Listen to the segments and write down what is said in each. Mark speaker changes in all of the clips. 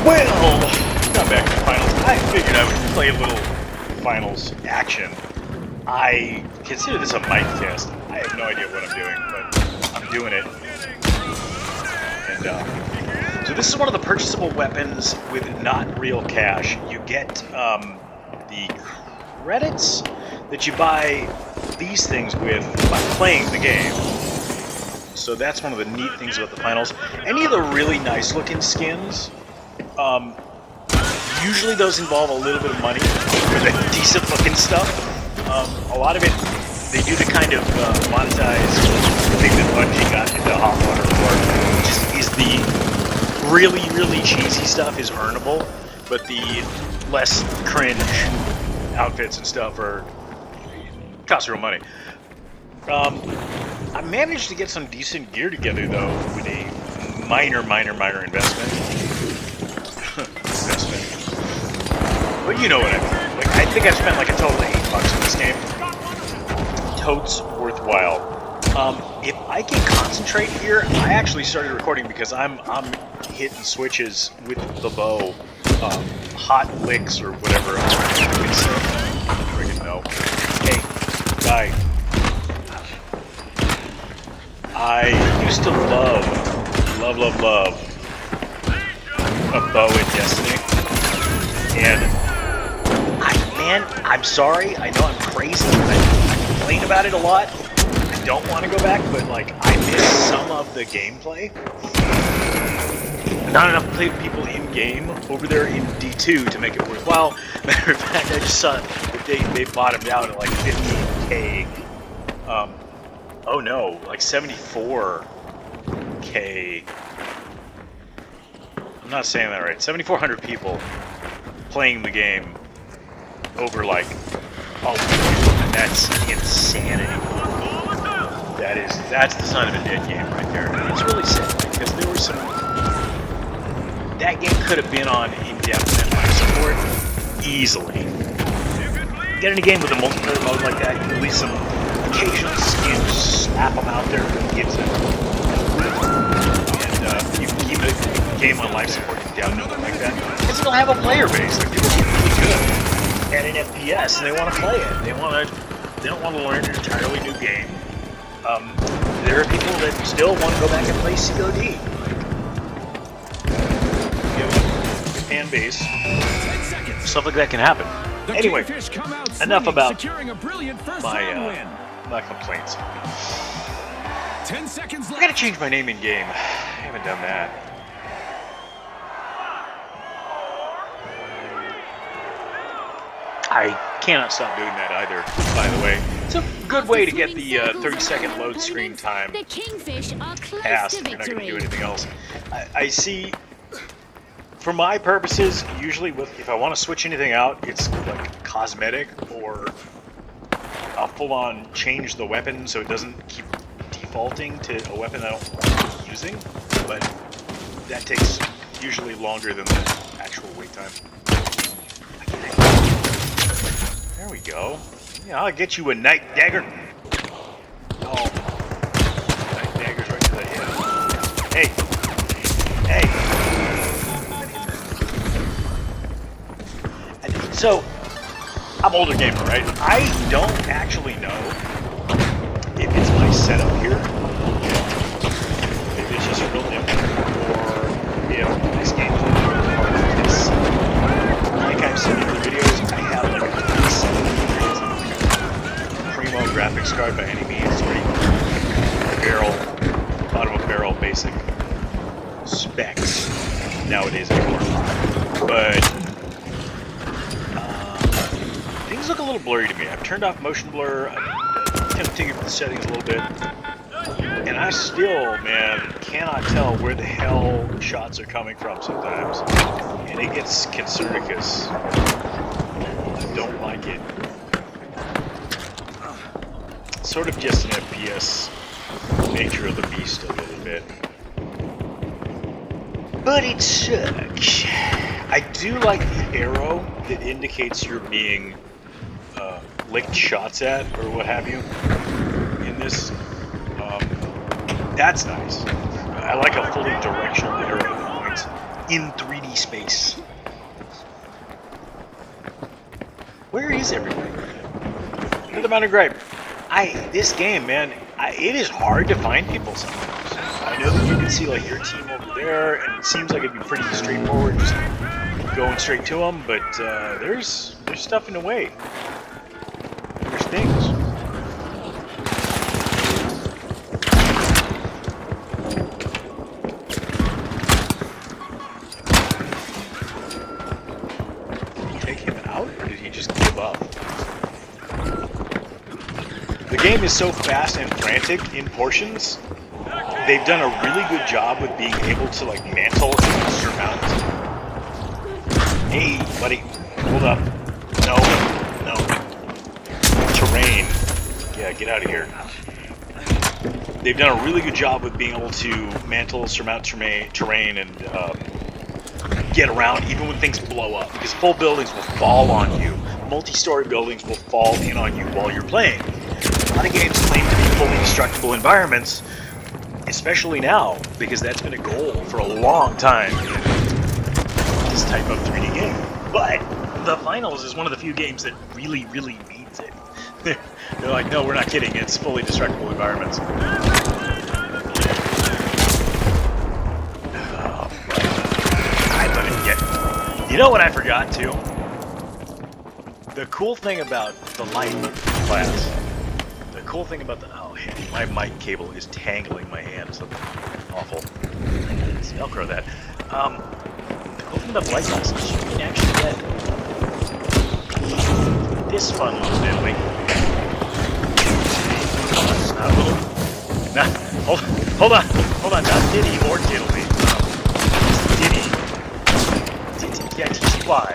Speaker 1: Well, got back to the finals. I figured I would play a little finals action. I consider this a mic test. I have no idea what I'm doing, but I'm doing it. And so this is one of the purchasable weapons with not real cash. You get the credits that you buy these things with by playing the game. So that's one of the neat things about the finals. Any of the really nice looking skins, usually those involve a little bit of money for the decent looking stuff. A lot of it, they do the kind of monetize thing that Bungie got into hot water for, which is the really, really cheesy stuff is earnable, but the less cringe outfits and stuff cost real money. I managed to get some decent gear together though with a minor investment. But you know what I mean. Like, I think I spent like a total of $8 on this game. Totes worthwhile. If I can concentrate here, I actually started recording because I'm hitting switches with the bow, hot licks or whatever. I freaking know. Hey, guy. I used to love a bow in Destiny, and I'm sorry, I know I'm crazy, I complain about it a lot, I don't want to go back, but like, I miss some of the gameplay. Not enough people in-game over there in D2 to make it worthwhile. Matter of fact, I just saw that they bottomed out at like 15K. Oh no, like 74K. I'm not saying that right. 7,400 people playing the game over like a week, and that's insanity. That's the sign of a dead game right there. And it's really sad because there was some. That game could have been on indefinite life support easily. Get in a game with a multiplayer mode like that, you release some occasional skins, slap them out there for gives it. And you can keep a game on life support indefinitely like that. And still have a player base. Like, people get really good at an FPS and they want to play it. They don't want to learn an entirely new game. There are people that still want to go back and play COD. Fan base, stuff like that can happen. Anyway, enough about my complaints.
Speaker 2: 10 seconds left.
Speaker 1: I gotta change my name in game. I haven't done that. I cannot stop doing that either, by the way. It's a good way to get the 30-second load screen time passed if you're not going to do anything else. I see, for my purposes, usually if I want to switch anything out, it's like cosmetic or a full-on change the weapon so it doesn't keep defaulting to a weapon I don't want to be using, but that takes usually longer than the actual wait time. There we go. Yeah, I'll get you a night dagger. Oh, night dagger's right to the head. Hey. So, I'm older gamer, right? I don't actually know if it's my setup here, if it's just real different, or if this game is part of this. Like I've said in other videos, I have like a primo graphics card by any means. It's pretty bottom of barrel basic specs nowadays anymore. But things look a little blurry to me. I've turned off motion blur. I've kind of tinkered with the settings a little bit. And I still, man, cannot tell where the hell shots are coming from sometimes. And it gets concernicus. I don't like it. Sort of just an FPS nature of the beast a little bit. But it sucks. I do like the arrow that indicates you're being licked shots at, or what have you, in this. That's nice. I like a fully directional arrow that points in 3D space. Where is everybody? Another mountain gripe. This game, man, it is hard to find people sometimes. I know that you can see like your team over there, and it seems like it'd be pretty straightforward, just going straight to them. But there's stuff in the way. There's things. Did he take him out, or did he just give up? The game is so fast and frantic in portions. They've done a really good job with being able to like mantle and surmount. Hey, buddy, hold up. No. Terrain. Yeah, get out of here. They've done a really good job with being able to mantle, surmount terrain, and get around even when things blow up. Because full buildings will fall on you. Multi-story buildings will fall in on you while you're playing. A lot of games claim to be fully destructible environments, especially now, because that's been a goal for a long time in this type of 3D game. But the Finals is one of the few games that really, really means it. They're like, no, we're not kidding, it's fully destructible environments. You know what I forgot too? The cool thing about the light class. The cool thing about the my mic cable is tangling my hand. So awful. Let's Velcro that. The cool thing about the light class is you can actually get this fun little diddly. Hold on, not Diddy or Diddly. Diddy. D-I-T-T-Y.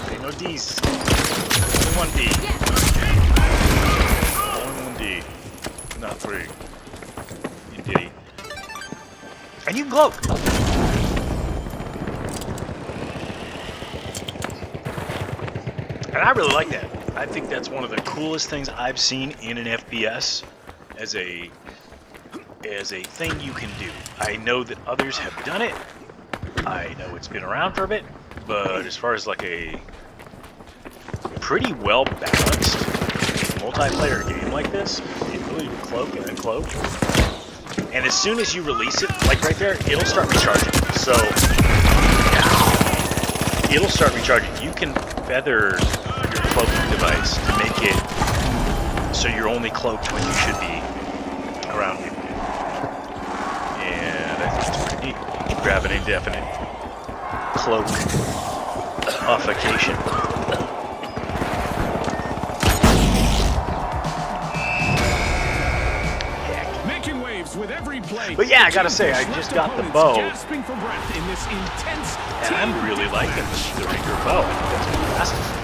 Speaker 1: Okay, no D's. Only one D. Only one D. Not three. In Diddy. And you can cloak. And I really like that. I think that's one of the coolest things I've seen in an FPS as a thing you can do. I know that others have done it. I know it's been around for a bit, but as far as like a pretty well balanced multiplayer game like this, the ability to cloak and uncloak, and as soon as you release it, like right there, it'll start recharging. So it'll start recharging. You can feather your cloaking device to make it so you're only cloaked when you should be around people. And I think it's pretty neat. You grab an indefinite cloak modification.
Speaker 2: Making waves with every play.
Speaker 1: But yeah, I gotta say, I just got the bow,
Speaker 2: Gasping for breath in this intense
Speaker 1: and I'm really liking the Ranger bow. I think that's fantastic.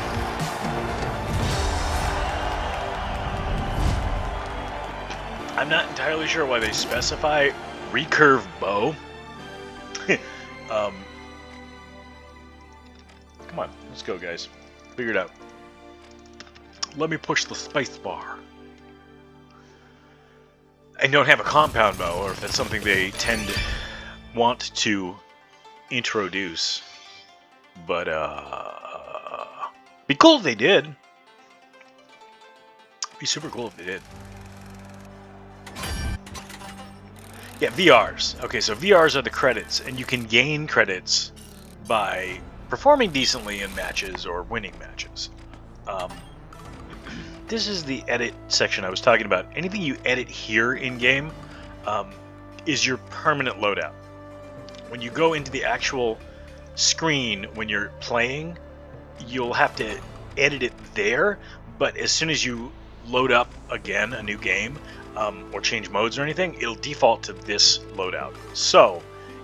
Speaker 1: I'm not entirely sure why they specify recurve bow. Come on, let's go, guys. Figure it out. Let me push the space bar. I don't have a compound bow, or if that's something they want to introduce. But, be cool if they did. Be super cool if they did. Yeah, VRs. Okay, so VRs are the credits, and you can gain credits by performing decently in matches or winning matches. This is the edit section I was talking about. Anything you edit here in-game is your permanent loadout. When you go into the actual screen when you're playing, you'll have to edit it there, but as soon as you load up again a new game, or change modes or anything, it'll default to this loadout. So,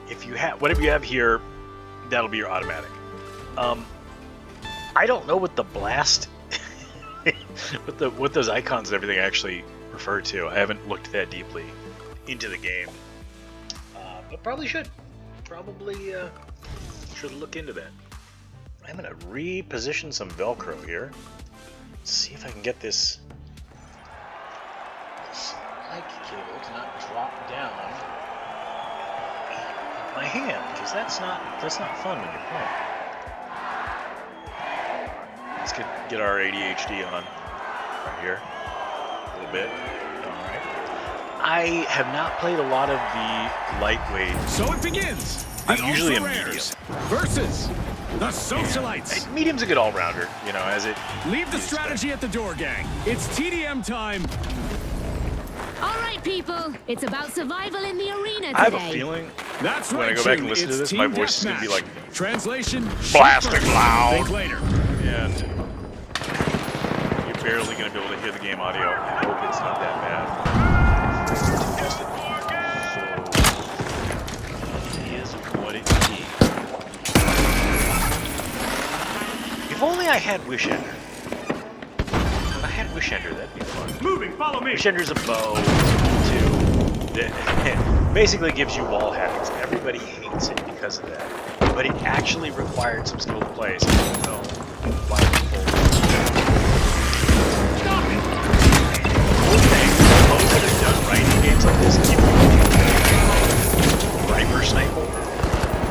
Speaker 1: if you have whatever you have here, that'll be your automatic. I don't know what the blast, what those icons and everything actually refer to. I haven't looked that deeply into the game, but probably should. Probably should look into that. I'm gonna reposition some Velcro here. Let's see if I can get this mic cable to not drop down. my hand, because that's not fun when you're playing. Let's get our ADHD on right here a little bit. All right. I have not played a lot of the lightweight.
Speaker 2: So it begins.
Speaker 1: I'm usually a medium
Speaker 2: versus the socialites.
Speaker 1: Medium's a good all-rounder, you know, as it.
Speaker 2: Leave the strategy at the door, gang. It's TDM time.
Speaker 3: All right, people. It's about survival in the arena today.
Speaker 1: I have a feeling
Speaker 2: that's
Speaker 1: when
Speaker 2: right,
Speaker 1: I go back and listen to this, my voice is going to be like
Speaker 2: translation
Speaker 1: blasting loud.
Speaker 2: Think later.
Speaker 1: And you're barely going to be able to hear the game audio. I hope it's not that bad. So, here's what it is. If only I had Wish Ender. If I had Wish Ender, that'd be fun.
Speaker 2: Moving, follow me.
Speaker 1: Wish Ender's a bow, too. That basically gives you wall hackings. Everybody hates it because of that. But it actually required some skill to play, so I don't know why people. Stop it! One thing, bows that are done right in games like this, keep Riper Sniper.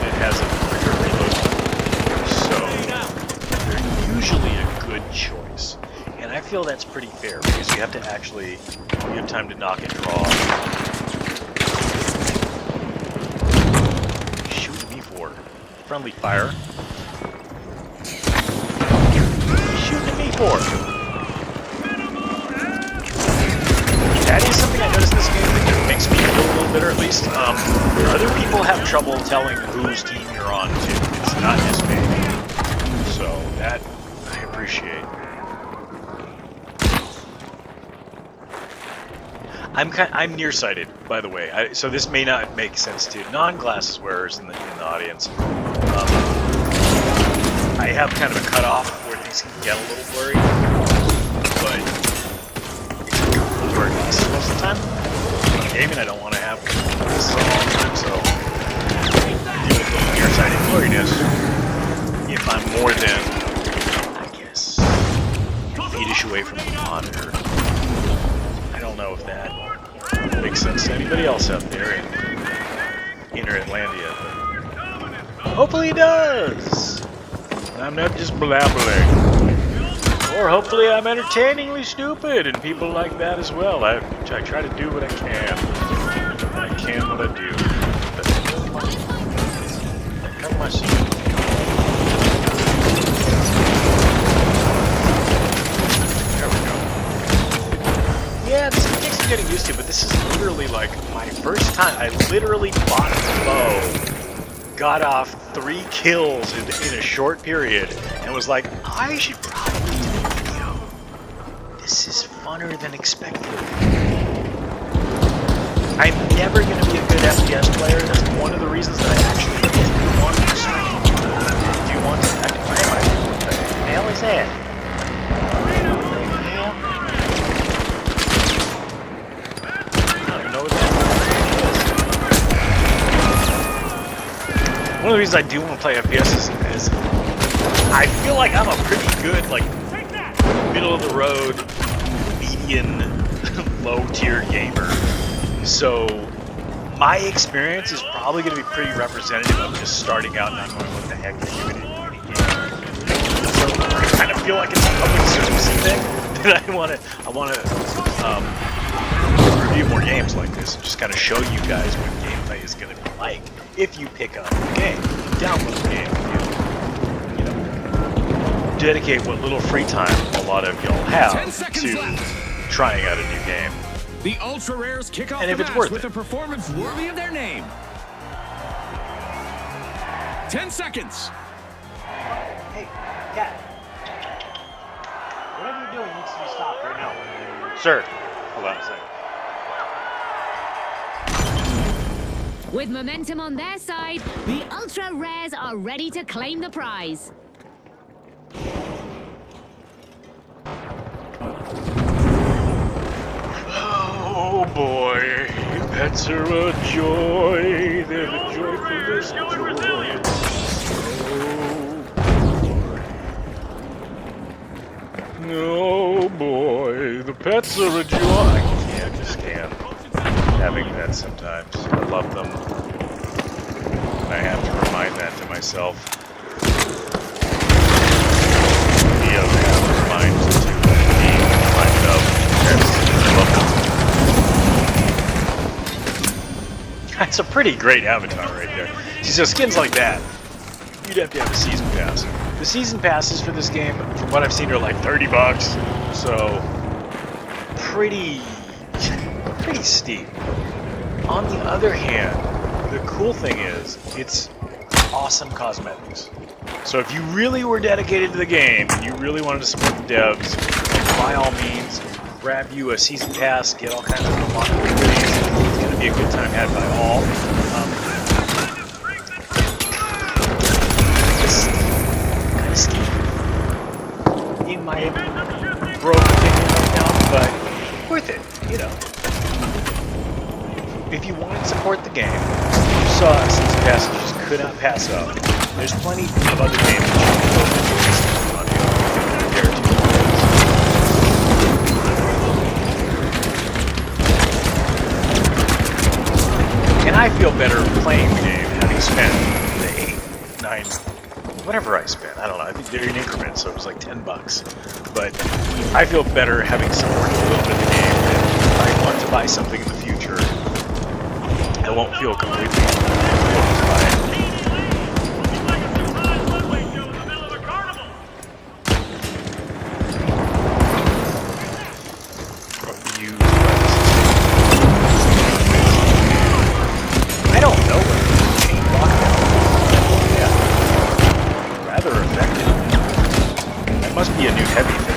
Speaker 1: It has a quicker reload. So, they're usually a good choice. And I feel that's pretty fair, because you have to actually, you have time to knock and draw. Shooting me for friendly fire. Shooting at me for. That is something I noticed in this game that makes me feel a little bitter, at least. Other people have trouble telling whose team you're on, too. It's not just me. So, that I appreciate. I'm nearsighted, by the way, so this may not make sense to non-glasses wearers in the audience. I have kind of a cutoff where things can get a little blurry, but I wear glasses most of the time. When I'm gaming, I don't want to have glasses all the time, so deal with the nearsighted blurriness if I'm more than, I guess, 8-ish away from the monitor. I don't know if that makes sense to anybody else out there in Inner Atlantia. Hopefully it does! And I'm not just blabbling. Or hopefully I'm entertainingly stupid, and people like that as well. I try to do what I can. I can what I do. But how am I seeing? Yeah, this takes some getting used to, but this is literally like my first time. I literally bought the bow, got off 3 kills in a short period, and was like, I should probably do a video. This is funner than expected. I'm never going to be a good FPS player. That's one of the reasons that I actually want to stream. Do you want to? What the hell is that? One of the reasons I do want to play FPS is I feel like I'm a pretty good, like, middle of the road, median, low tier gamer. So my experience is probably going to be pretty representative of just starting out and not knowing what the heck to do in any game. So I kind of feel like it's a public service thing that I want to review more games like this and just kind of show you guys what gameplay is going to be like. If you pick up the game, download the game, you know, dedicate what little free time a lot of y'all have to trying out a new game.
Speaker 2: The ultra rares kick off
Speaker 1: and if
Speaker 2: the
Speaker 1: it's
Speaker 2: match
Speaker 1: worth
Speaker 2: with
Speaker 1: it.
Speaker 2: a performance worthy of their name. 10 seconds.
Speaker 1: Hey, cat. Whatever you're doing needs to be stopped right now. Sir, hold on a second.
Speaker 3: With momentum on their side, the Ultra Rares are ready to claim the prize.
Speaker 1: Oh boy, pets are a joy, they're the joyfulest joy. Oh boy, the pets are a joy. I just can't. Having pets sometimes. I love them. I have to remind that to myself. The remind to be reminded of. That's a pretty great avatar right there. See, so skins like that, you'd have to have a season pass. The season passes for this game, from what I've seen, are like $30. So pretty steep. On the other hand, the cool thing is it's awesome cosmetics. So if you really were dedicated to the game and you really wanted to support the devs, by all means, grab you a season pass, get all kinds of unlockable goodies. It's going to be a good time had by all. Just kind of steep, in my broke opinion right now, but worth it, you know. If you want to support the game, you saw a season pass you just could not pass up. There's plenty of other games that you can go on compared to. And I feel better playing the game having spent the 8, 9, whatever I spent. I don't know. I think they're in increments, so it was like $10. But I feel better having supported a little bit of the game than if I want to buy something in the future. I won't feel completely focused by it. I don't know what chain lockdown is. Yeah. Rather effective. That must be a new heavy thing.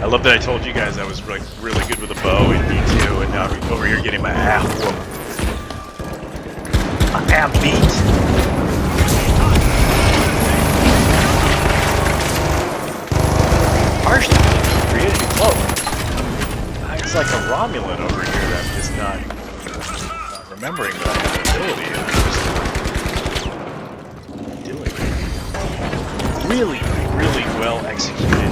Speaker 1: I love that I told you guys I was like really good with a bow in D2, and now I'm over here getting my ass whooped. My ass beat. Harsh created a cloak. It's like a Romulan over here that I'm just not remembering that I have the ability. I'm just doing it. Really, really well executed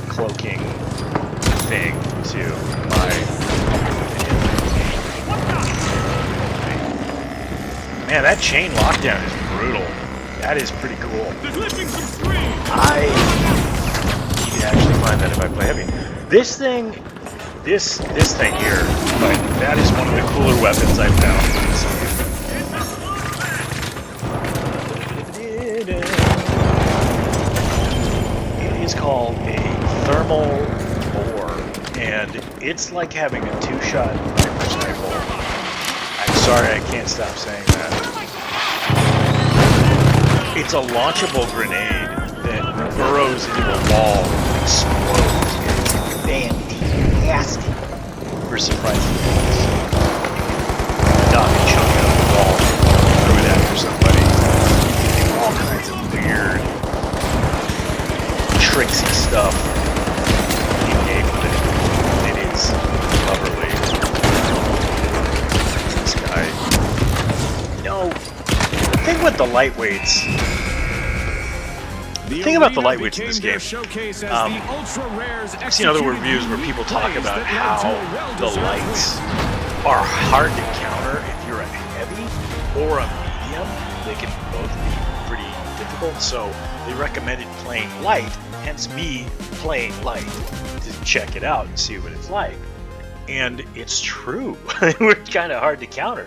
Speaker 1: cloaking thing to my man, that chain lockdown is brutal. That is pretty cool. I need to actually find that if I play heavy. This thing here, like, that is one of the cooler weapons I've found. It is called a thermal bore, and it's like having a 2-shot sniper rifle. I'm sorry, I can't stop saying that. It's a launchable grenade that burrows into a wall and explodes. It's fantastic for surprising things. Knock a chunk out of the wall, throw it after somebody. Do all kinds of weird, tricksy stuff in game with it. It is lovely. This guy. No. The thing with the lightweights. The thing about the lightweights in this game, I've seen other reviews where people talk about how the lights are hard to counter if you're a heavy or a medium. They can both be pretty difficult, so they recommended playing light, hence me playing light to check it out and see what it's like. And it's true. We're kind of hard to counter.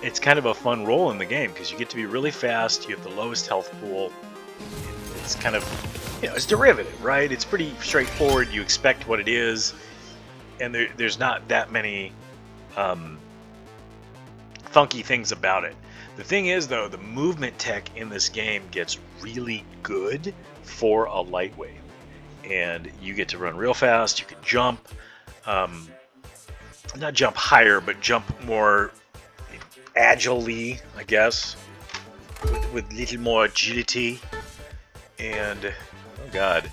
Speaker 1: It's kind of a fun role in the game because you get to be really fast, you have the lowest health pool. It's kind of, it's derivative, right? It's pretty straightforward. You expect what it is, and there's not that many funky things about it. The thing is, though, the movement tech in this game gets really good for a lightweight, and you get to run real fast. You can jump, not jump higher, but jump more agilely, I guess, with little more agility. And oh god,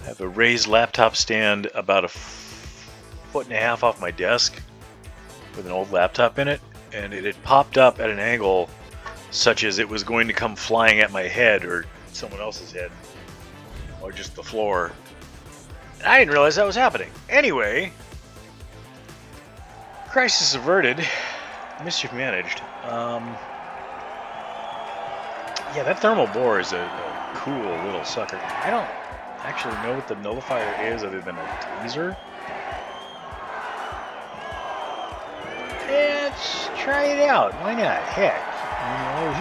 Speaker 1: I have a raised laptop stand about a 1.5 feet off my desk with an old laptop in it, and it had popped up at an angle such as it was going to come flying at my head or someone else's head. Or just the floor. I didn't realize that was happening. Anyway, crisis averted, mischief managed. Yeah, that thermal bore is a cool little sucker. I don't actually know what the nullifier is other than a taser. Let's try it out. Why not? Heck,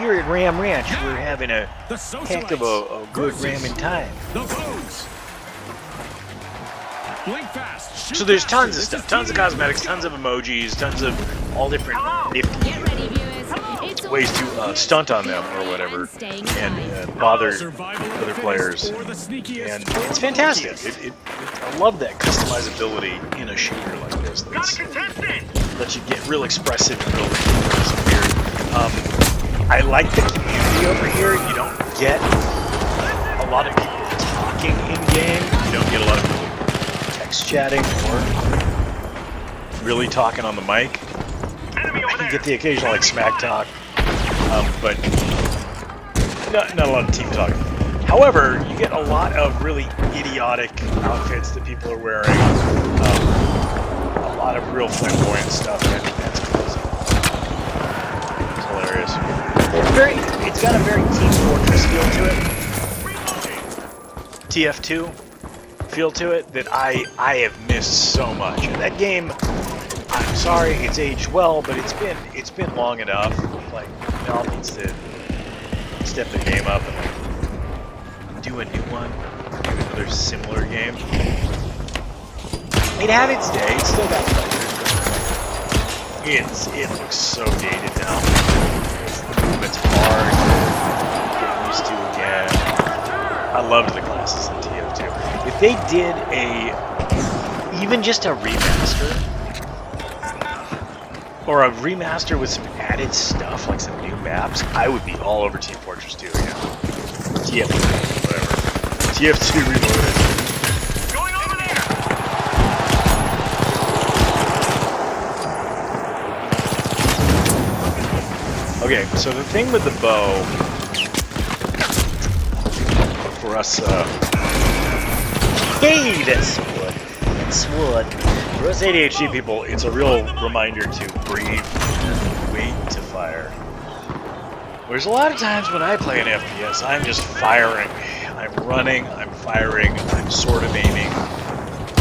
Speaker 1: here at Ram Ranch, we're having a heck of a good ramming time.
Speaker 2: The Bones. Blink fast.
Speaker 1: So there's tons of stuff, tons of cosmetics, tons of emojis, tons of all different nifty
Speaker 3: Get ready, viewers. It's
Speaker 1: ways to stunt on them or whatever and bother other players. And it's fantastic. I love that customizability in a shooter like this. That lets you get real expressive and real weird. I like the community over here. You don't get a lot of people talking in game. You don't get a lot of people text chatting or really talking on the mic. You get the occasional like smack talk, but not a lot of team talking. However, you get a lot of really idiotic outfits that people are wearing. A lot of real flamboyant stuff. And that's hilarious. It's got a very Team Fortress feel to it. TF2 feel to it that I have missed so much. That game, I'm sorry, it's aged well, but it's been long enough. Like Valve needs to step the game up and like do a new one, do another similar game. It had its day. It's still got pleasures. It looks so dated now. It's hard to get used to again. I loved the classes in TF2. If they did even just a remaster, or a remaster with some added stuff, like some new maps, I would be all over Team Fortress 2 again. TF2, whatever. TF2 Reloaded.
Speaker 2: Going over there.
Speaker 1: Okay, so the thing with the bow, for us, hey, that's wood. That's wood. For us ADHD people, it's a real reminder to breathe, wait to fire. There's a lot of times when I play an FPS, I'm just firing. I'm running, I'm firing, I'm sort of aiming,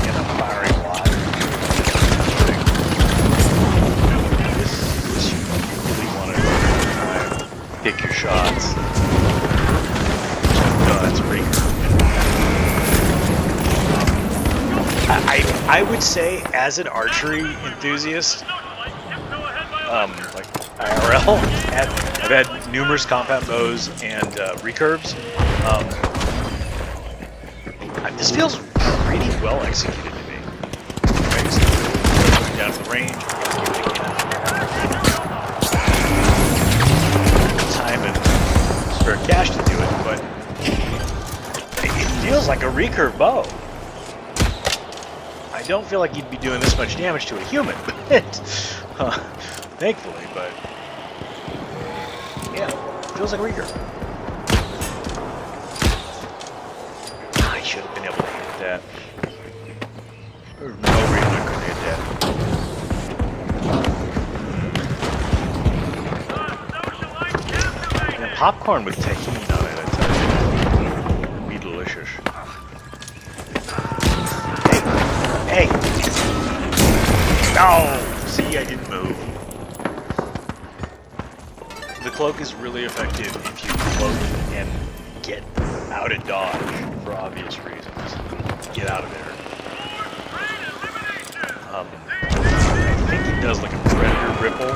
Speaker 1: and I'm firing a lot. This you really want to pick your shots. No, that's Raker. I would say, as an archery enthusiast, like IRL, I've had numerous compound bows and recurves. This feels pretty well executed to me. Okay, so down to the range, time and spare cash to do it, but it feels like a recurve bow. I don't feel like you'd be doing this much damage to a human, thankfully, but yeah, it feels like a recurve. I should have been able to hit that. There's no reason I couldn't hit that. And popcorn with tahini on it, I tell you, would be delicious. Hey! No! See, I didn't move. The cloak is really effective if you cloak and get out of dodge for obvious reasons. Get out of there. I think it does like a predator ripple.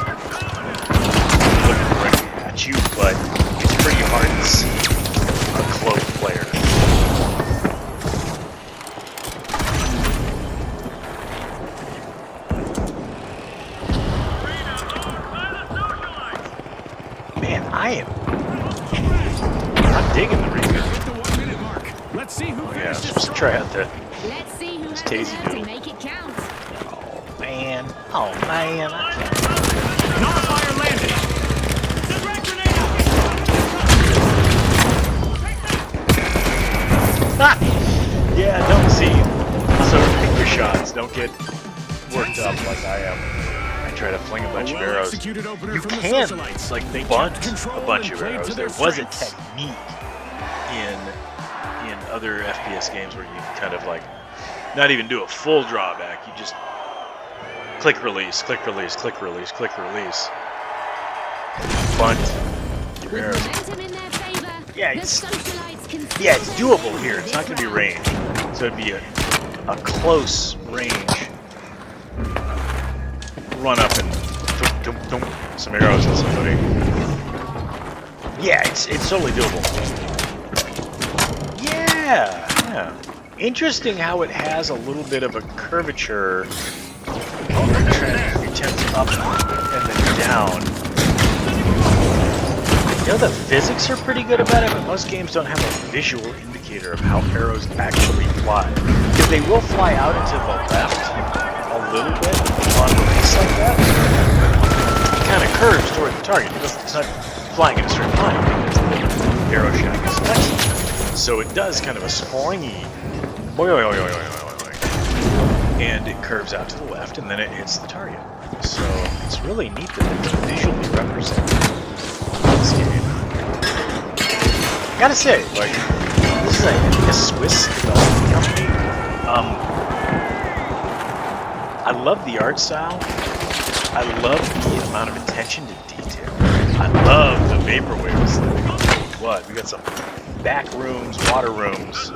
Speaker 1: Looking directly at you, but it's pretty hard to see a cloak player. I'm digging the recurve.
Speaker 2: Hit the 1 minute mark. Let's see who
Speaker 1: Yeah, let's try out the
Speaker 3: Let's see who has
Speaker 1: tasty
Speaker 3: enough to
Speaker 1: doodle.
Speaker 3: make it count.
Speaker 1: Oh man, I can't.
Speaker 2: Nullifier landed.
Speaker 1: Yeah, don't see. So pick your shots. Don't get worked up like I am. I try to fling a bunch of arrows. You can like bunt a bunch of arrows. There was a technique in other FPS games where you can kind of like not even do a full drawback. You just click release, click release, click release, click release. Bunt your arrows. Yeah, it's doable here. It's not going to be range, so it'd be a close range run up and some arrows at somebody. Yeah, it's totally doable. Yeah. Interesting how it has a little bit of a curvature. Your attempts up and then down. You know, the physics are pretty good about it, but most games don't have a visual indicator of how arrows actually fly. Because they will fly out and to the left a little bit on release like that. It kind of curves toward the target because it's not flying in a straight line because the arrow shaft is flexible. So it does kind of a springy, and it curves out to the left, and then it hits the target. So it's really neat that it's visually represented in this game. I gotta say, like, this is I think a Swiss development company. I love the art style. I love the amount of attention to detail. I love the vaporwave aesthetic. What? We got some back rooms, water rooms,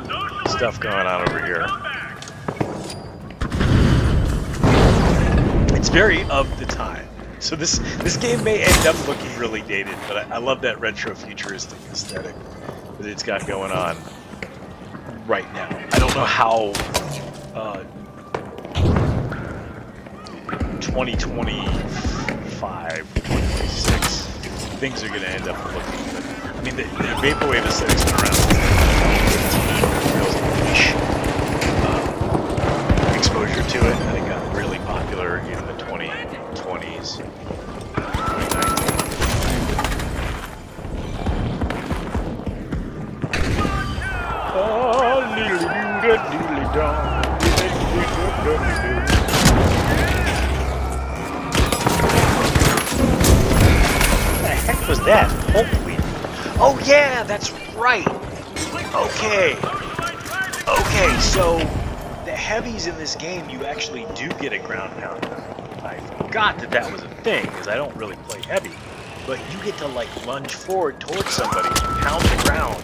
Speaker 1: stuff going on over here. It's very of the time. So this game may end up looking really dated, but I love that retro futuristic aesthetic that it's got going on right now. I don't know how 2025, 2026 things are going to end up looking, but I mean the vaporwave aesthetic's been around. Niche exposure to it, and it got really popular in the 2020s. 2019. What the heck was that? Holy. Oh yeah, that's right. Okay, so the heavies in this game, you actually do get a ground pound. I forgot that was a thing, because I don't really play heavy. But you get to, like, lunge forward towards somebody and pound the ground,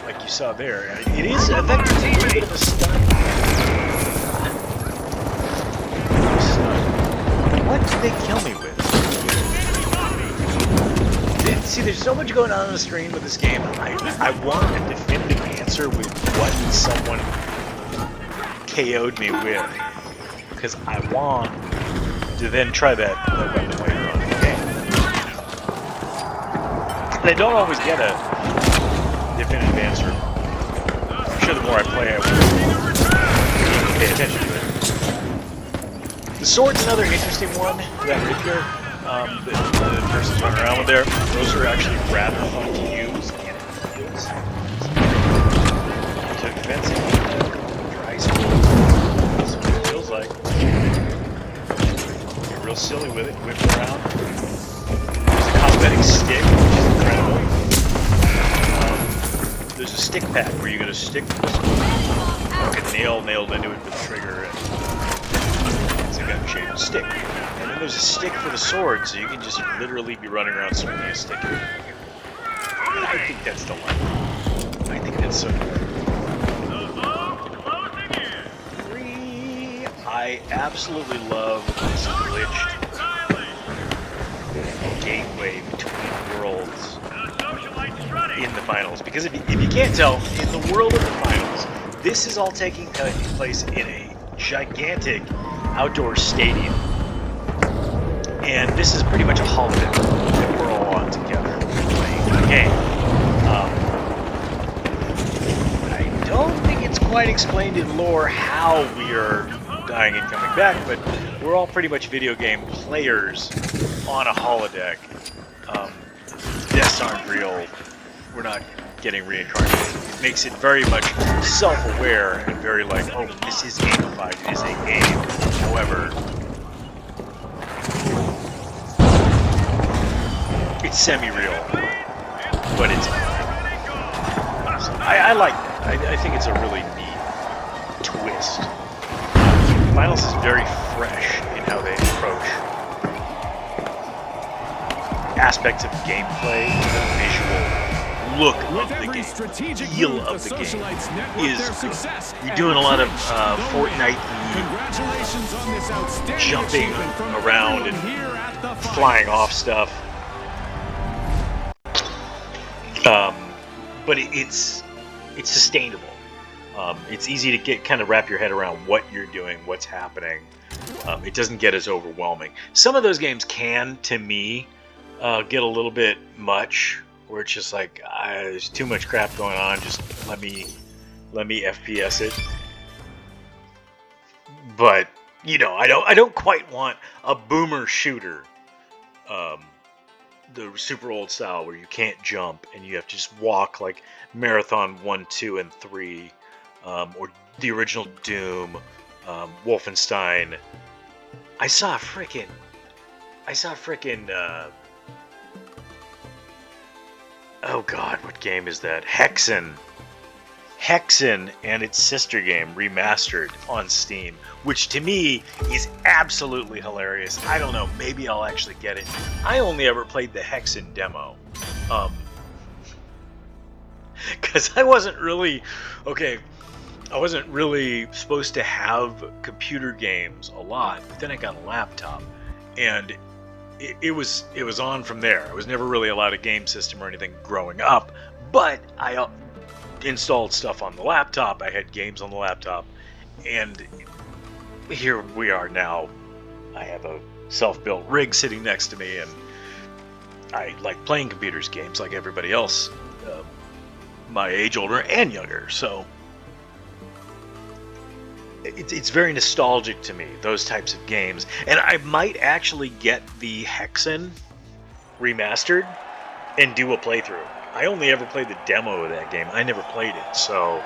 Speaker 1: like you saw there. It is effectively a little bit of a stun. What did they kill me with? See, there's so much going on the screen with this game. I want a definitive answer with what someone KO'd me with, because I want to then try that weapon later on in the game. And I don't always get a definitive answer. I'm sure the more I play, I will pay attention to it. The sword's another interesting one. That rapier, the person's running around with there. Those are actually rather fun to use and use. Took fencing, dry sport. That's what it feels like. Get real silly with it, whip it around. There's a cosmetic stick, which is incredible. There's a stick pad where you get a stick like a nail nailed into it with a trigger. It's a gun-shaped stick. And then there's a stick for the sword, so you can just literally be running around swinging a stick. And I think that's delightful. I think that's so cool. I absolutely love this glitched gateway between worlds in the finals. Because if you can't tell, in the world of the finals, this is all taking place in a gigantic outdoor stadium. And this is pretty much a holodeck that we're all on together playing the game. I don't think it's quite explained in lore how we are dying and coming back, but we're all pretty much video game players on a holodeck. Deaths aren't real. we're not getting reincarnated. It makes it very much self-aware and very like, oh, this is gamified. It is a game. However, it's semi-real, but it's. I like that. I think it's a really neat twist. Finals is very fresh in how they approach aspects of gameplay, the visual look of the game, feel of the game is good. You're doing a lot of Fortnite jumping around and flying off stuff, but it's sustainable. It's easy to kind of wrap your head around what you're doing, what's happening. It doesn't get as overwhelming. Some of those games can, to me, get a little bit much, where it's just like there's too much crap going on. Just let me FPS it. But I don't quite want a boomer shooter, the super old style where you can't jump and you have to just walk like Marathon 1, 2, and 3, or the original Doom, Wolfenstein. I saw a frickin' oh god, what game is that? Hexen and its sister game remastered on Steam, which to me is absolutely hilarious. I don't know, maybe I'll actually get it. I only ever played the Hexen demo. Because I wasn't really supposed to have computer games a lot, but then I got a laptop, and it was on from there. I was never really allowed a game system or anything growing up, but I installed stuff on the laptop. I had games on the laptop, and here we are now. I have a self-built rig sitting next to me, and I like playing computers games like everybody else, my age, older and younger. So it's very nostalgic to me, those types of games. And I might actually get the Hexen remastered and do a playthrough. I only ever played the demo of that game. I never played it, so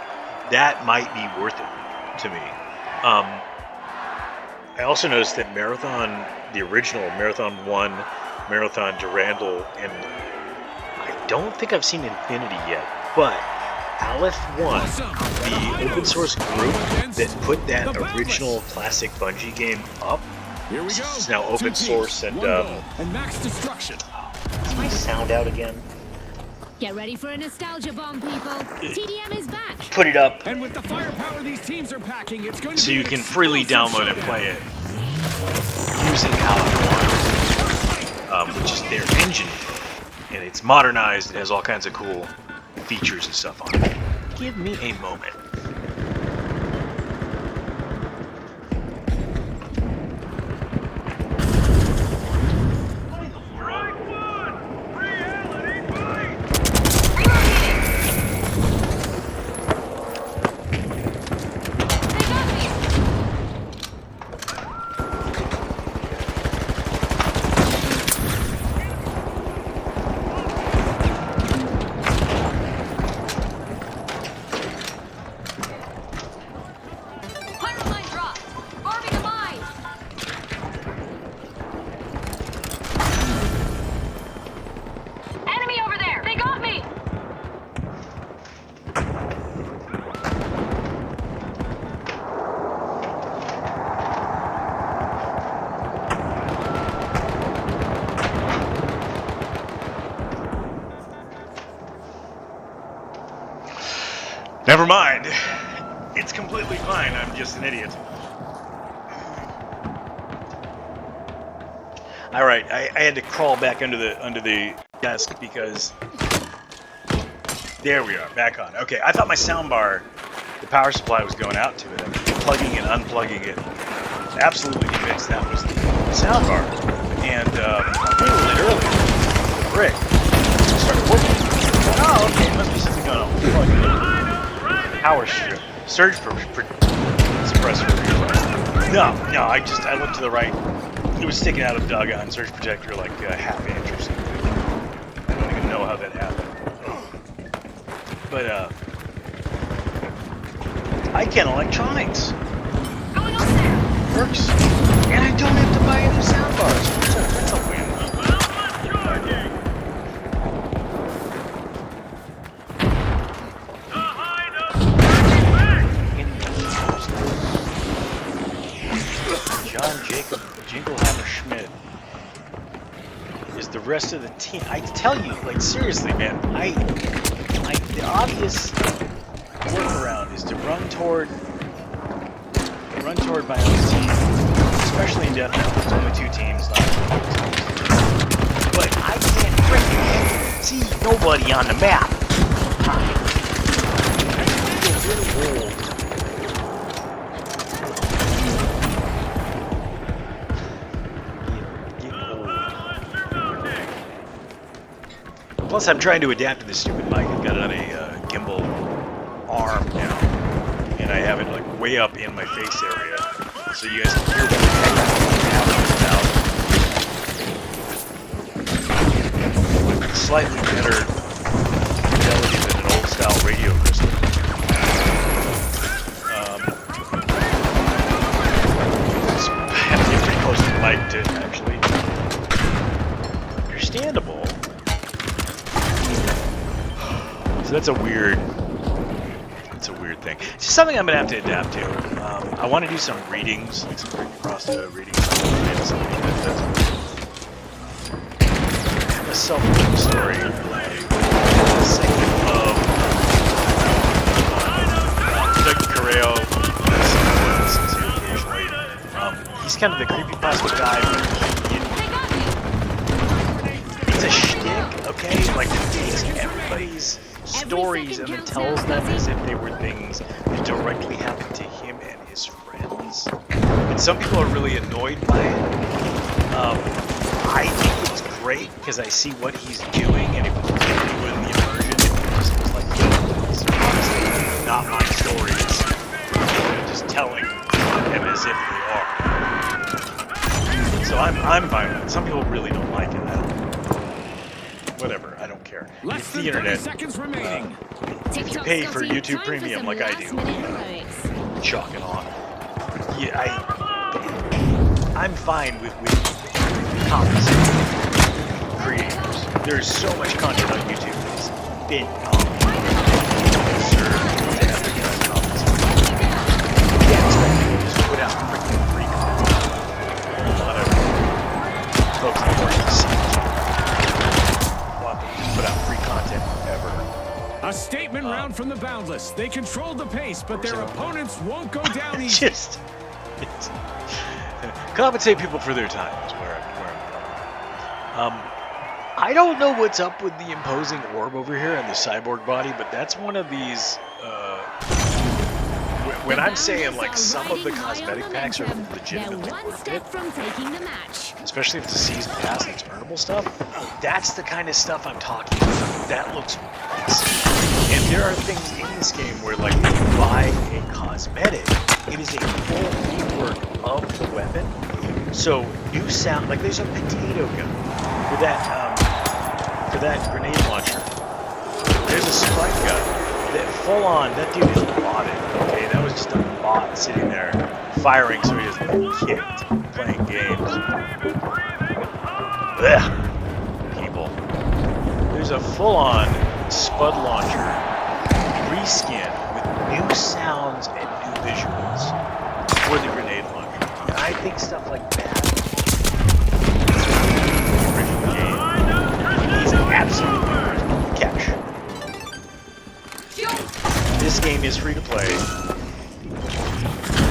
Speaker 1: that might be worth it to me. I also noticed that Marathon, the original Marathon 1, Marathon Durandal, and I don't think I've seen Infinity yet, but Aleph 1, the open source group that put that original classic Bungie game up, is now open source, and
Speaker 2: max destruction.
Speaker 1: Is my sound out again?
Speaker 3: Get ready for a nostalgia bomb, people. TDM is back.
Speaker 1: Put it up.
Speaker 2: And with the firepower these teams are packing, it's going to
Speaker 1: so
Speaker 2: be
Speaker 1: you can freely download and play it using Aleph 1, which is their engine, and it's modernized. It has all kinds of cool features and stuff on it. Give me a moment. Never mind. It's completely fine. I'm just an idiot. All right, I had to crawl back under the desk because there we are, back on. Okay, I thought my soundbar, the power supply was going out to it. I'm plugging and unplugging it. Absolutely convinced that was the soundbar. And I googled it earlier. The brick started working. Oh, okay, must be something going on. Plug it in. Power surge suppressor. No, I looked to the right. It was sticking out of doggone surge protector like a half inch or something. I don't even know how that happened. But I can electronics. Works. And I don't have to buy any sound bars. That's a win. John Jacob Jingleheimer Schmidt is the rest of the team. I tell you, like seriously, man, the obvious workaround is to run toward my own team, especially in Death Metal. There's only 2 teams, not 2 teams. But I can't freaking see nobody on the map. I feel really old. Plus, I'm trying to adapt to this stupid mic. I've got it on a gimbal arm now, and I have it like way up in my face area, so you guys can hear the heck slightly better fidelity than an old-style radio crystal. I have to get pretty close to the mic to actually understandable. So that's a weird thing. It's just something I'm gonna have to adapt to. I want to do some readings, like some Rick Frost readings. That's a self-help story. A segment of Doug Carreo. He's kind of the creepypasta guy. It's a shtick, okay? Like he takes everybody's stories and then tells them as if they were things that directly happened to him and his friends. And some people are really annoyed by it. I think it's great because I see what he's doing, and it was doing the immersion. It just was like, it's honestly not my stories. I'm just telling them as if they are. So I'm fine with it. Some people really don't like it. Whatever, I don't care. It's the internet. If you pay for YouTube Premium like I do, chalk it on. Yeah, I'm fine with compensating creators. There's so much content on YouTube that's been absurd to have the guys compensate. You can't expect people to just put out freaking free content. A lot of folks that work in the scene put out free content ever.
Speaker 2: A statement round from the Boundless. They control the pace, but their opponents won't go down easy.
Speaker 1: Just compensate people for their time is where I'm going. I don't know what's up with the imposing orb over here and the cyborg body, but that's one of these. When I'm saying like some of the cosmetic packs are legitimately worth it, especially if it's a season pass and it's earnable stuff, that's the kind of stuff I'm talking about. That looks nice. And there are things in this game where like when you buy a cosmetic, it is a full rework of the weapon. So new sound, like there's a potato gun for that grenade launcher. There's a spike gun. That full on, that dude is botted, okay? That was just a bot sitting there firing so he doesn't get kicked playing games. Ugh. People. There's a full on Spud launcher reskin with new sounds and new visuals for the grenade launcher. And I think stuff like that is an absolute catch. This game is free to play.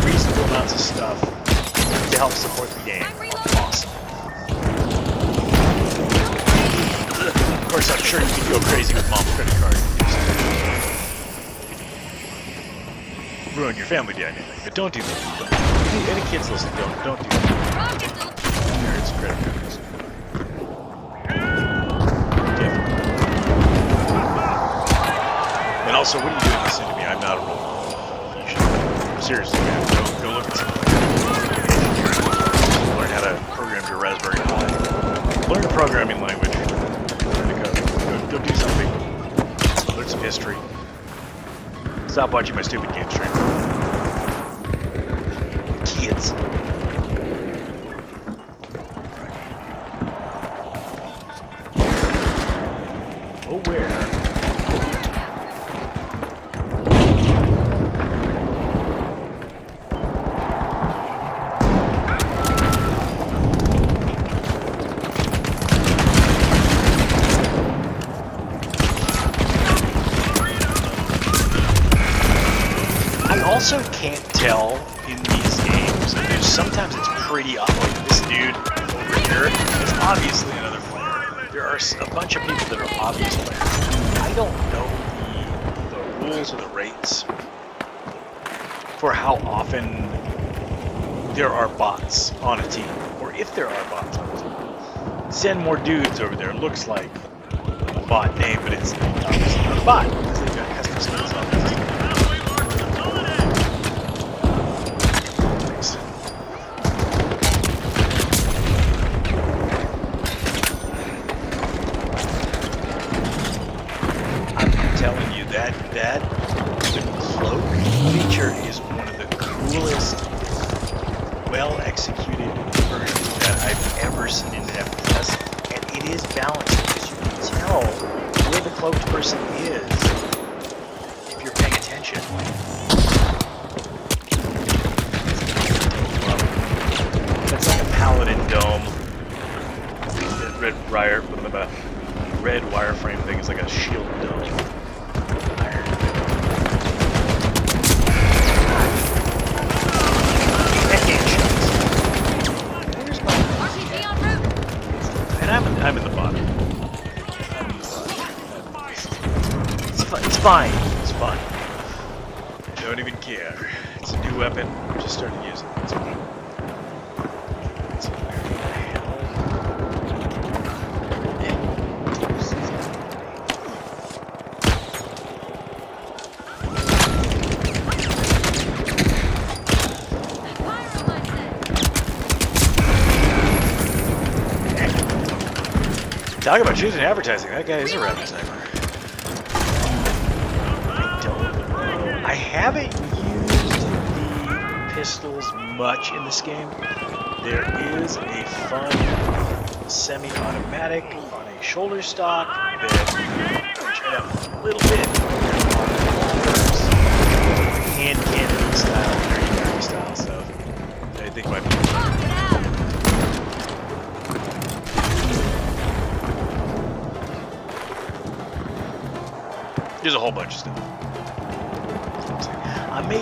Speaker 1: Reasonable amounts of stuff to help support the game. Awesome. Of course, I'm sure you can go crazy with mom's credit card. Ruin your family dynamic, but don't do that. Any kids listening, don't do that. Parents' credit cards. And also, what are you doing listening to me? I'm not a role model. You should, seriously, man, go look at something. Learn how to program your Raspberry Pi. Learn a programming language. Go do something. Learn some history. Stop watching my stupid game stream. Kids. Oh, where? I also can't tell in these games. Sometimes it's pretty obvious. Like this dude over here is obviously another player. There are a bunch of people that are obvious players. I don't know the rules or the rates for how often there are bots on a team, or if there are bots on a team. Send more dudes over there. It looks like a bot name, but it's obviously not a bot because they've got custom skills on it. That the cloak feature is one of the coolest, well-executed versions that I've ever seen in FPS, and it is balanced because you can tell where the cloaked person is if you're paying attention. That's like a paladin dome. That red wireframe thing is like a shield dome. I'm in the bottom. It's fine. It's fine. I don't even care. It's a new weapon. I just started using it. It's fine. It's talk about choosing advertising. That guy is a rapid sniper. I haven't used the pistols much in this game. There is a fun semi-automatic on a shoulder stock that I tried out a little bit. Hand cannon style, very style stuff. That I think might be. There's a whole bunch of stuff. I may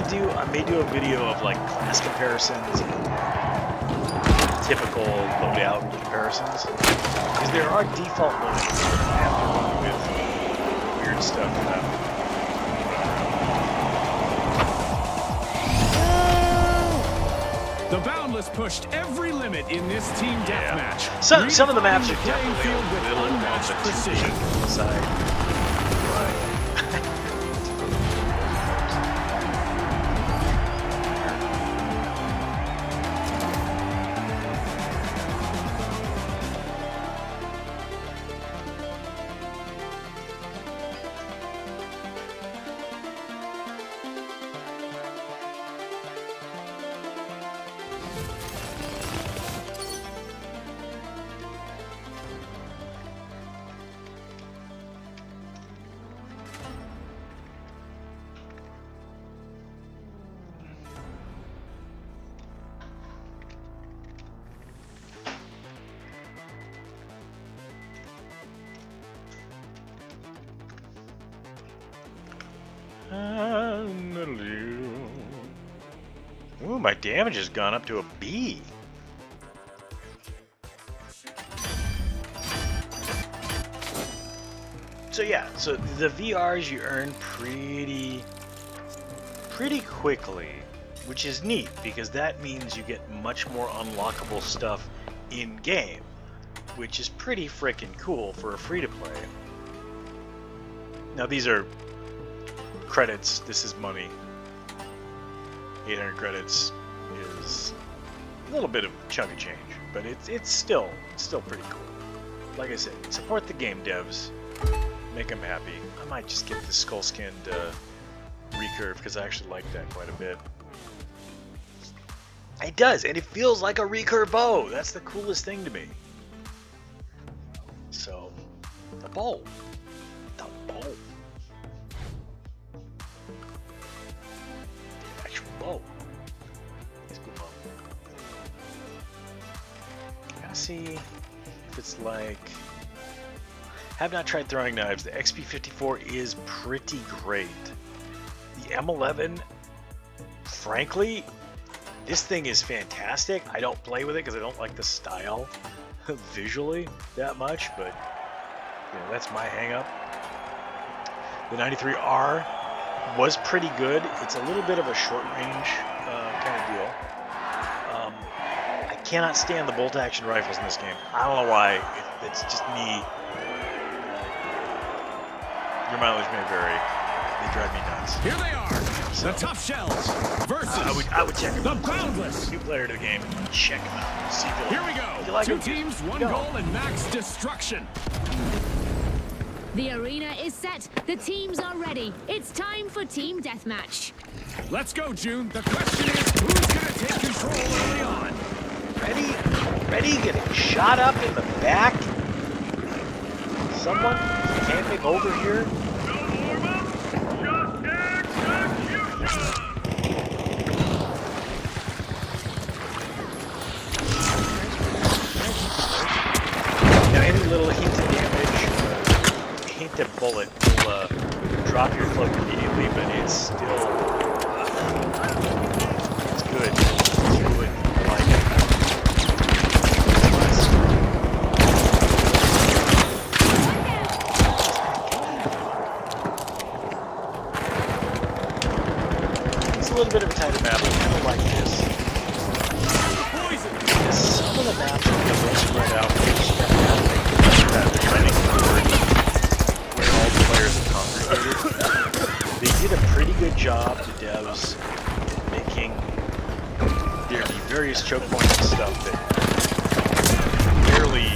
Speaker 1: do a video of like class comparisons and typical loadout comparisons, because there are default loadouts that have to do with weird stuff.
Speaker 2: The Boundless pushed every limit in this team deathmatch.
Speaker 1: Some of the maps are definitely a little on the precision side. Ooh, my damage has gone up to a B. So yeah, so the VRs you earn pretty quickly, which is neat because that means you get much more unlockable stuff in game, which is pretty freaking cool for a free-to-play. Now these are credits, this is money. 800 credits is a little bit of chunk of change, but it's still pretty cool. Like I said, support the game devs, make them happy. I might just get the skull-skinned recurve because I actually like that quite a bit. It does, and it feels like a recurve bow. That's the coolest thing to me. So, the bow. The bow. The actual bow. It's a cool bow. I gotta see if it's like... Have not tried throwing knives. The XP54 is pretty great. The M11, frankly, this thing is fantastic. I don't play with it because I don't like the style visually that much, but you know, that's my hang-up. The 93R was pretty good. It's a little bit of a short-range kind of deal. I cannot stand the bolt-action rifles in this game. I don't know why. It's just me. Your mileage may vary. They drive me nuts.
Speaker 2: Here they are, the tough shells versus
Speaker 1: I would check them
Speaker 2: the
Speaker 1: out.
Speaker 2: Boundless.
Speaker 1: New player to the game. Check them out. See if
Speaker 2: Here we go.
Speaker 1: you like
Speaker 2: Two
Speaker 1: them.
Speaker 2: teams, one goal, and max destruction.
Speaker 3: The arena is set. The teams are ready. It's time for team deathmatch.
Speaker 2: Let's go, June. The question is, who's gonna take control early on?
Speaker 1: Ready, getting shot up in the back. Someone camping over here. Now, any little hint of damage, hint of bullet will drop your cloak immediately, but it's still it's good. It's good. I like it. It's a little bit of a tighter map. I kind of like this. Some of the maps are a little spread out. That trending forward, where all the players are congregated. They did a pretty good job, the devs, making there be various choke points and stuff that fairly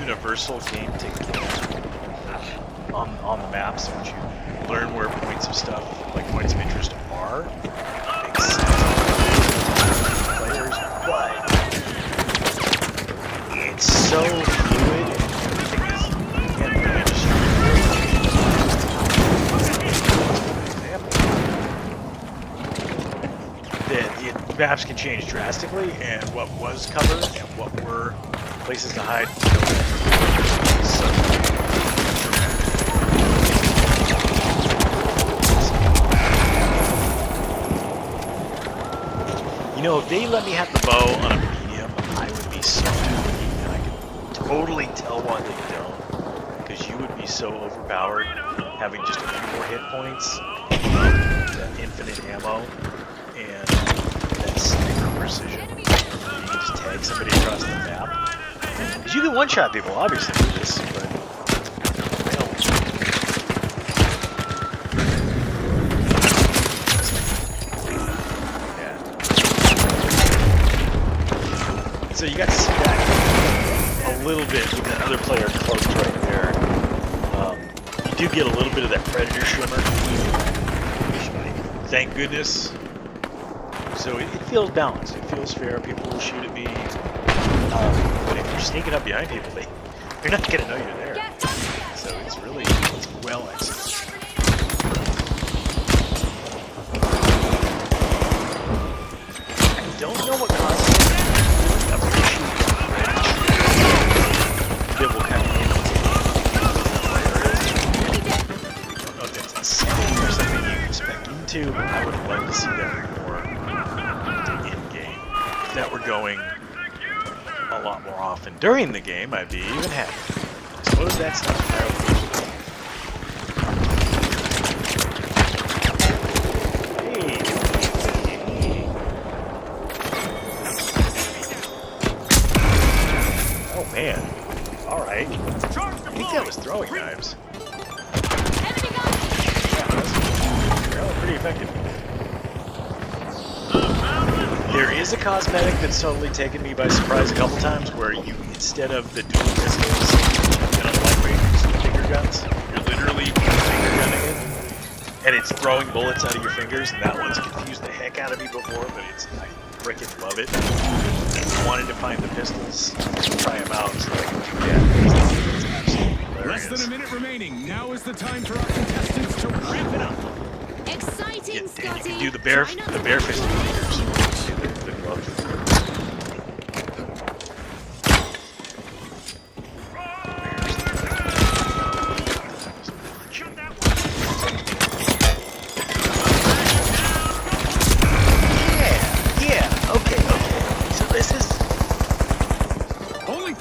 Speaker 1: universal game techniques on the maps, once you learn where points of stuff, like points of interest are. Makes sense for players, but it's so fluid and everything is again really distributed. The maps can change drastically, and what was covered and what were places to hide. So, you know, if they let me have the bow on a medium, I would be so happy, and I could totally tell why they don't, because you would be so overpowered having just a few more hit points, that infinite ammo, and that sniper precision. You can just tag somebody across the map. Because you can one-shot people, obviously, with this, but they don't. So you got to see that a little bit with that other player close right there. You do get a little bit of that predator shimmer. Thank goodness. So it feels balanced. It feels fair. People will shoot at me. But if you're sneaking up behind people, you're not going to know you're there. So it's really well executed. I don't know what causes it. That will kind of imitate I don't know if that's insanity or something you expect into, but I would love to see that more in-game. If that were going a lot more often during the game, I'd be even happier. I suppose that's not entirely man. Alright. I think that was throwing knives. Yeah, pretty effective. There is a cosmetic that's totally taken me by surprise a couple times where you, instead of the dual pistols and a lightweight bigger guns, you're literally finger gunning it. and it's throwing bullets out of your fingers, and that one's confused the heck out of me before, but I frickin' love it. I wanted to find the pistols, try them out, so I can do that. It's absolutely hilarious.
Speaker 2: Less than a minute remaining. Now is the time for our contestants to wrap it up.
Speaker 3: Exciting,
Speaker 1: Yeah, you
Speaker 3: Scotty.
Speaker 1: can do the bare
Speaker 3: Try not
Speaker 1: fist
Speaker 3: to
Speaker 1: fingers. The glove.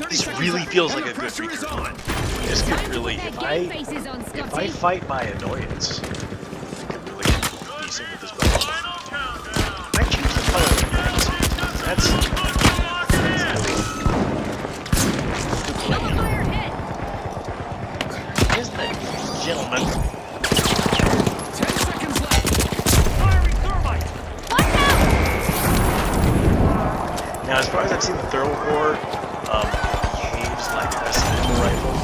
Speaker 1: This really feels like a good recruit. This could really, if I fight my annoyance, I could really get decent with this weapon. I choose to fight with annoyance. That's isn't it, gentlemen?
Speaker 2: 10 seconds left.
Speaker 4: Firing thermite.
Speaker 1: Now, as far as I've seen the thermal behaves like a sniper rifle,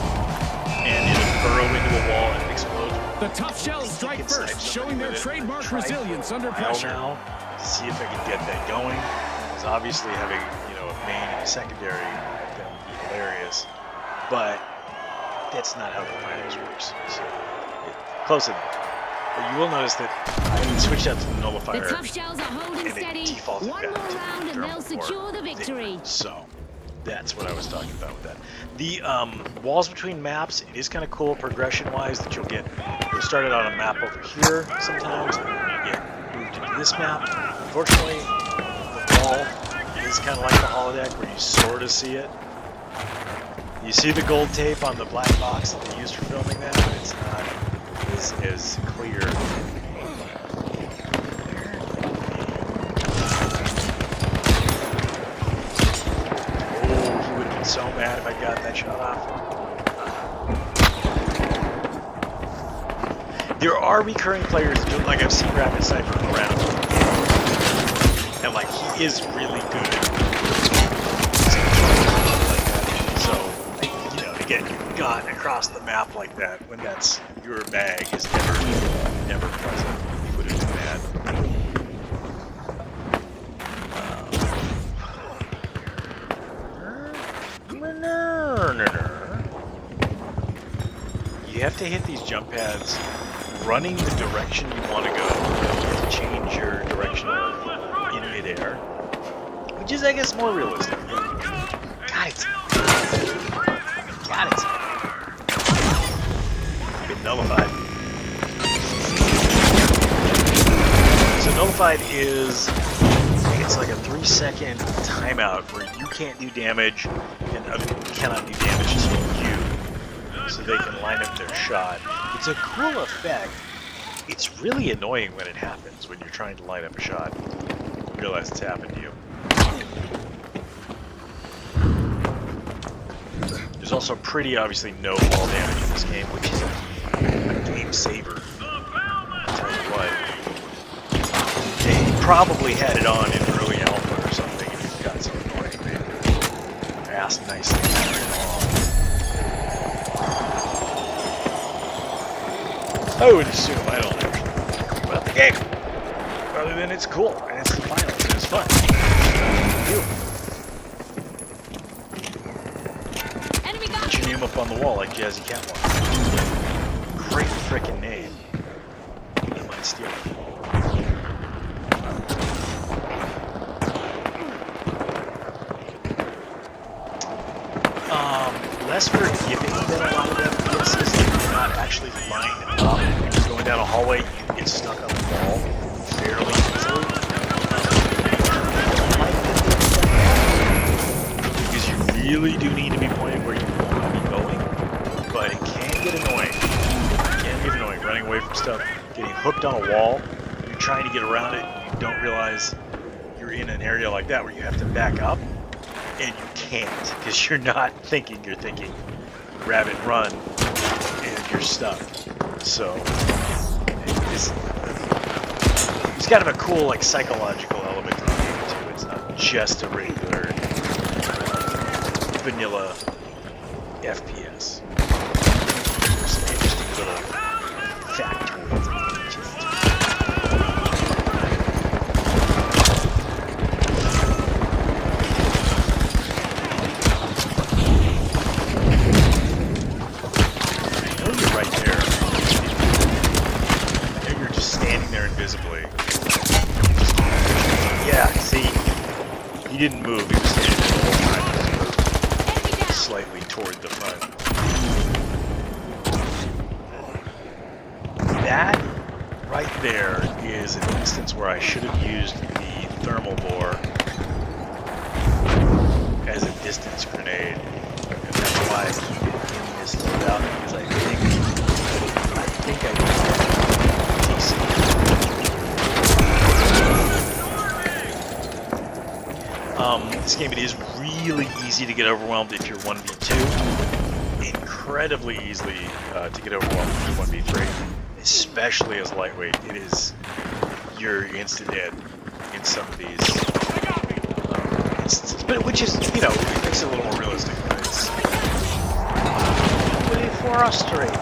Speaker 1: and it'll burrow into a wall and explode.
Speaker 2: The tough shells strike first, showing their trademark resilience under pressure.
Speaker 1: Now, to see if I can get that going. Because obviously having, a main and a secondary are going to be hilarious. But that's not how the finals works. So, close enough. But you will notice that I switched out to the nullifier.
Speaker 3: The tough shells are holding
Speaker 1: and
Speaker 3: steady.
Speaker 1: it defaulted
Speaker 3: One
Speaker 1: back
Speaker 3: more
Speaker 1: to
Speaker 3: round and
Speaker 1: thermal
Speaker 3: they'll secure the
Speaker 1: or
Speaker 3: victory.
Speaker 1: vapor. So that's what I was talking about with that. The walls between maps, it is kind of cool progression-wise that you'll start on a map over here sometimes, and then you get moved into this map. Unfortunately, the wall is kind of like the holodeck where you sort of see it. You see the gold tape on the black box that they used for filming that, but it's not as clear. So mad if I got that shot off. There are recurring players, like I've seen Rapid Cypher around, and like he is really good. So, to get gotten across the map like that when that's your bag is never pleasant. He would have been mad. You have to hit these jump pads running the direction you want to go to change your direction in midair, which is, I guess, more realistic. Got it. Got it. Been nullified. So nullified is, it's like a 3-second timeout where you can't do damage and other people cannot do damage to you, so they can line up their shot. It's a cool effect. It's really annoying when it happens, when you're trying to line up a shot. You realize it's happened to you. There's also pretty obviously no fall damage in this game, which is a game saver. I'll tell you what. They probably had it on in early alpha or something, and it got so annoying. They asked nicely to turn it off. I would assume I don't actually know about the game, other than it's cool and it's the finals and it's fun. Put your name up on the wall like Jazzy Catwalk. Great frickin' name. I might steal it. Less forgiving than a lot of FPSs. You're not actually lined up. You're going down a hallway, you can get stuck on the wall fairly easily. Because you really do need to be pointing where you want to be going. But it can get annoying. It can get annoying running away from stuff, getting hooked on a wall. You're trying to get around it, and you don't realize you're in an area like that where you have to back up. And you can't, because you're not thinking, you're thinking grab and run, and you're stuck. So, it's kind of a cool, like, psychological element to the game, too. It's not just a regular vanilla FPS. There's some interesting little factoids. there invisibly. Yeah, see, he didn't move. He was standing there the whole time. He moved slightly toward the front. That right there is an instance where I should have used the thermal bore as a distance grenade, and that's why I keep it in this loadout, because I think I used that TC. This game, it is really easy to get overwhelmed if you're 1v2. Incredibly easily to get overwhelmed if you're 1v3. Especially as lightweight, you're instant dead in some of these instances. But which is, you know, it makes it a little more realistic. But it's really frustrating.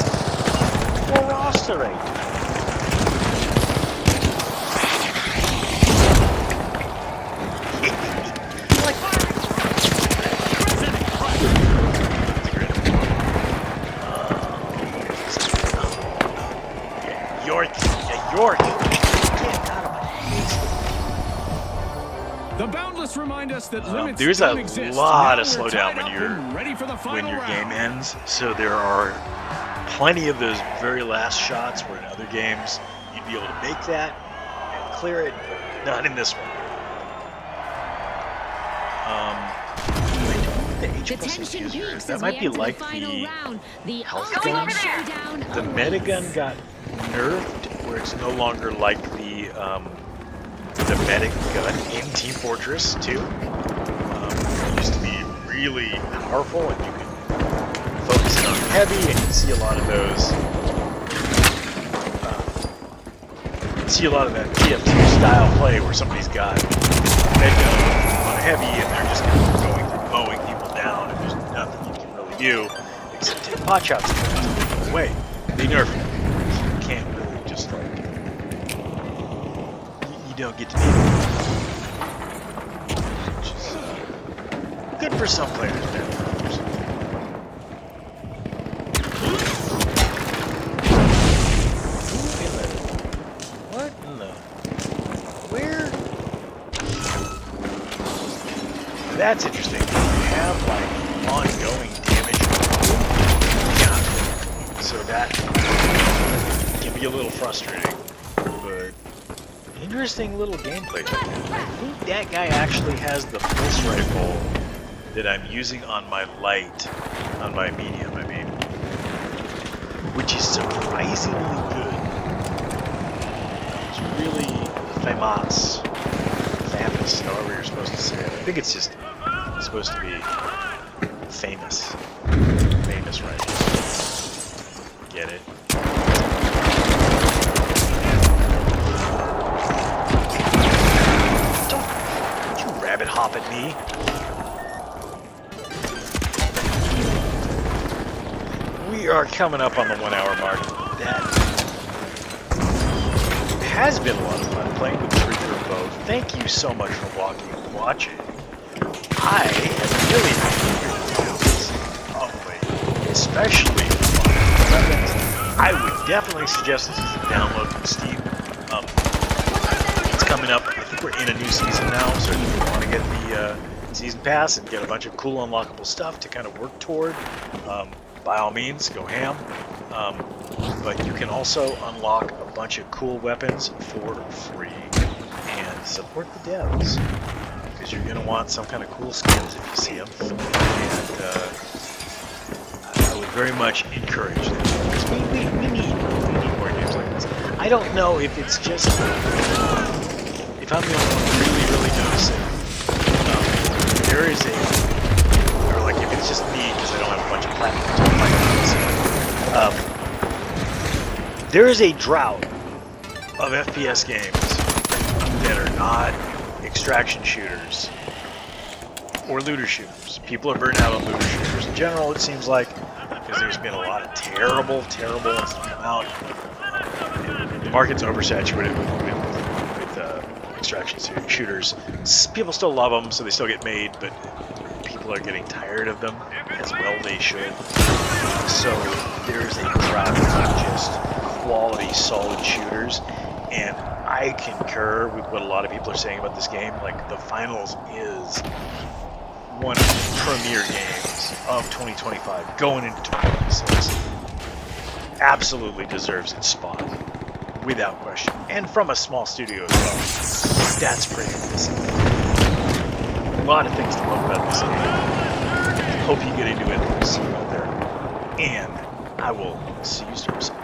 Speaker 1: York! Get out of my face.
Speaker 2: The Boundless remind us that limits
Speaker 1: there's
Speaker 2: don't
Speaker 1: a
Speaker 2: exist.
Speaker 1: lot
Speaker 2: Now
Speaker 1: of
Speaker 2: we're
Speaker 1: slowdown
Speaker 2: tied
Speaker 1: when
Speaker 2: up
Speaker 1: you're
Speaker 2: and ready for the
Speaker 1: when your
Speaker 2: final
Speaker 1: game
Speaker 2: round.
Speaker 1: ends. So there are plenty of those very last shots where in other games you'd be able to make that and clear it, but not in this one. The H
Speaker 3: The
Speaker 1: plus
Speaker 3: tension
Speaker 1: infuser,
Speaker 3: peaks
Speaker 1: that
Speaker 3: as
Speaker 1: might
Speaker 3: we
Speaker 1: be
Speaker 3: enter
Speaker 1: like
Speaker 3: the final
Speaker 1: the
Speaker 3: round. The
Speaker 1: health
Speaker 3: ultimate
Speaker 1: gun.
Speaker 3: showdown
Speaker 1: The
Speaker 3: awaits.
Speaker 1: medigun got nerfed, where it's no longer like the medic gun in Team Fortress 2. It used to be really powerful, and you could focus it on heavy, and you see a lot of those. You see a lot of that TF2 style play where somebody's got a medigun on a heavy, and they're just kind of going through mowing people down, and there's nothing you can really do except take pot shots and go away. They nerf it. You can't really just like. You don't get to do it. Which is good for some players, bad for others. What in the? Where? That's interesting. You have like ongoing damage. Yeah. So that can be a little frustrating, but interesting little gameplay. I think that guy actually has the pulse rifle that I'm using on my light, on my medium, I mean, which is surprisingly good. It's really famous, however you're supposed to say it. I think it's just supposed to be famous rifle. Get it? Don't you rabbit hop at me. We are coming up on the 1 hour mark. That has been a lot of fun playing with the Trigger bow. Thank you so much for watching. I am really enjoying this, probably, especially the weapons. I would definitely suggest this as a download from Steam. It's coming up. I think we're in a new season now, so if you want to get the season pass and get a bunch of cool unlockable stuff to kind of work toward, by all means, go ham. But you can also unlock a bunch of cool weapons for free and support the devs, because you're going to want some kind of cool skins if you see them. And I would very much encourage that, because we need more games like this. I don't know if it's just if I'm the only one really noticing. There is a, or like if it's just me because I don't have a bunch of platforms to play on. There is a drought of FPS games that are not extraction shooters or looter shooters. People are burnt out on looter shooters in general, it seems like, because there's been a lot of terrible ones that come out. The market's oversaturated with extraction shooters. People still love them, so they still get made, but people are getting tired of them, as well they should. So there's a drought of just quality, solid shooters, And I concur with what a lot of people are saying about this game. Like, the finals is one of the premier games of 2025 going into 2026. Absolutely deserves its spot, without question. And from a small studio as well. That's pretty awesome. A lot of things to love about this game. Hope you get into it. See you out there. And I will see you soon.